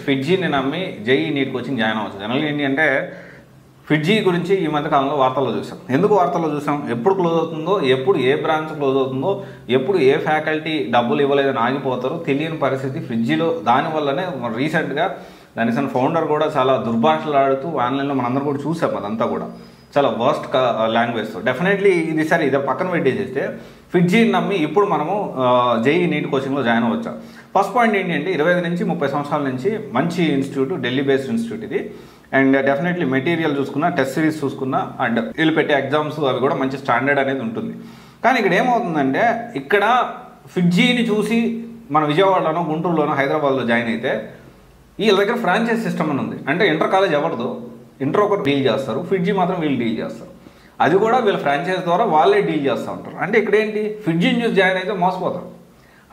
ఫిడ్జీని నమ్మి JEE NEET coaching join అవ్వచ్చు. జనరల్గా ఏంటి అంటే ఫిడ్జీ గురించి ఈ మధ్య కాలంలో వార్తల్లో చూసాం. ఎందుకు వార్తల్లో చూసాం? ఎప్పుడు క్లోజ్ అవుతుందో, ఎప్పుడు ఏ బ్రాంచ్ క్లోజ్ అవుతుందో, ఎప్పుడు ఏ ఫ్యాకల్టీ డబ్బులు ఇవ్వలేదని ఆగిపోతారో తెలియని పరిస్థితి ఫిడ్జీలో. దానివల్లనే రీసెంట్గా దాని ఫౌండర్ కూడా చాలా దుర్భాషలాడుతూ ఆన్లైన్లో మనందరం కూడా చూసాం. అదంతా కూడా చాలా వర్స్ట్ లాంగ్వేజ్తో. డెఫినెట్లీ ఇది సరే, ఇదే పక్కన పెట్టేసేస్తే ఫిడ్జీని నమ్మి ఇప్పుడు మనము జేఈ నీట్ కోచింగ్లో జాయిన్ అవ్వచ్చా? ఫస్ట్ పాయింట్ ఏంటి అంటే 25 నుంచి 30 సంవత్సరాల నుంచి మంచి ఇన్స్టిట్యూట్, ఢిల్లీ బేస్డ్ ఇన్స్టిట్యూట్ ఇది. అండ్ డెఫినెట్లీ మెటీరియల్ చూసుకున్నా, టెస్ట్ సిరీస్ చూసుకున్నా, అండ్ వీళ్ళు పెట్టే ఎగ్జామ్స్ అవి కూడా మంచి స్టాండర్డ్ అనేది ఉంటుంది. కానీ ఇక్కడ ఏమవుతుందంటే, ఇక్కడ ఫిడ్జీని చూసి మన విజయవాడలోనో, గుంటూరులోనో, హైదరాబాద్లో జాయిన్ అయితే వీళ్ళ దగ్గర ఫ్రాంచైజ్ సిస్టమ్ అని ఉంది. అంటే ఇంటర్ కాలేజ్ ఎవరిదో, ఇంటర్ ఒకరు డీల్ చేస్తారు, ఫిడ్జీ మాత్రం వీళ్ళు డీల్ చేస్తారు. అది కూడా వీళ్ళ ఫ్రాంచైజ్ ద్వారా వాళ్ళే డీల్ చేస్తూ ఉంటారు. అంటే ఇక్కడ ఏంటి, ఫిడ్జీని చూసి జాయిన్ అయితే మోసపోతారు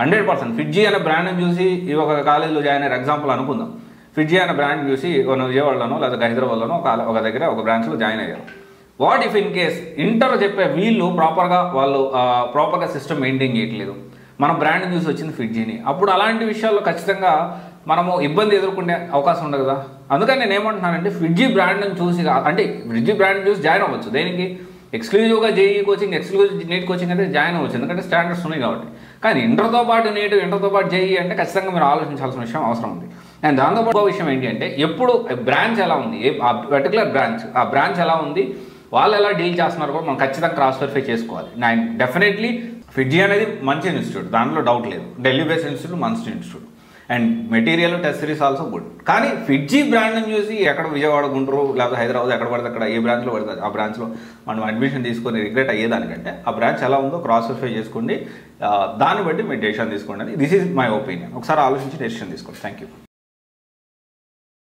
100%. ఫిడ్జీ అనే బ్రాండ్ని చూసి ఈ ఒక కాలేజ్లో జాయిన్ అయ్యారు ఎగ్జాంపుల్ అనుకుందాం. ఫిడ్జీ అనే బ్రాండ్ చూసి విజయవాడలోనో లేదా హైదరాబాద్లోనో ఒక దగ్గర ఒక బ్రాంచ్లో జాయిన్ అయ్యారు. What if in case inter చెప్పే వీళ్ళు ప్రాపర్గా సిస్టమ్ మెయింటైన్ చేయట్లేదు, మన బ్రాండ్ని చూసి వచ్చింది ఫిడ్జీని, అప్పుడు అలాంటి విషయాల్లో ఖచ్చితంగా మనము ఇబ్బంది ఎదుర్కొనే అవకాశం ఉండదు కదా. అందుకని నేను ఏమంటున్నానంటే, ఫిడ్జీ బ్రాండ్ని చూసి అంటే ఫిడ్జీ బ్రాండ్ని చూసి జాయిన్ అవ్వచ్చు. దేనికి? ఎక్స్క్లూజివ్గా JEE coaching, exclusive NEET coaching అయితే జాయిన్ అవ్వచ్చు, ఎందుకంటే స్టాండర్డ్స్ ఉన్నాయి కాబట్టి. కానీ ఇంటర్తో పాటు నీట్, ఇంటర్తో పాటు జేఈ అంటే ఖచ్చితంగా మీరు ఆలోచించాల్సిన విషయం అవసరం ఉంది. అండ్ దాంతోపాటు విషయం ఏంటి అంటే, ఎప్పుడు బ్రాంచ్ ఎలా ఉంది, ఆ పర్టికులర్ బ్రాంచ్ ఎలా ఉంది, వాళ్ళు ఎలా డీల్ చేస్తున్నారు కూడా మనం ఖచ్చితంగా క్రాస్ వెరిఫై చేసుకోవాలి. అండ్ డెఫినెట్లీ ఫిడ్జీ అనేది మంచి ఇన్స్టిట్యూట్, దాంట్లో డౌట్ లేదు. ఢిల్లీ బేస్డ్ ఇన్స్టిట్యూట్ మంచి institute, and material, test series also good. కానీ ఫిడ్జీ బ్రాండ్ని చూసి ఎక్కడ విజయవాడ, గుంటూరు లేదా హైదరాబాద్ ఎక్కడ పడితే అక్కడ ఏ బ్రాంచ్లో పడుతుంది ఆ బ్రాంచ్లో మనం అడ్మిషన్ తీసుకొని రిగ్రెట్ అయ్యేదానికంటే ఆ బ్రాంచ్ ఎలా ఉందో క్రాస్ వెరిఫై చేసుకోండి, దాన్ని బట్టి మీరు డెసిషన్ తీసుకోండి. This is my opinion. ఒకసారి ఆలోచించి డెసిషన్ తీసుకోండి. Thank you.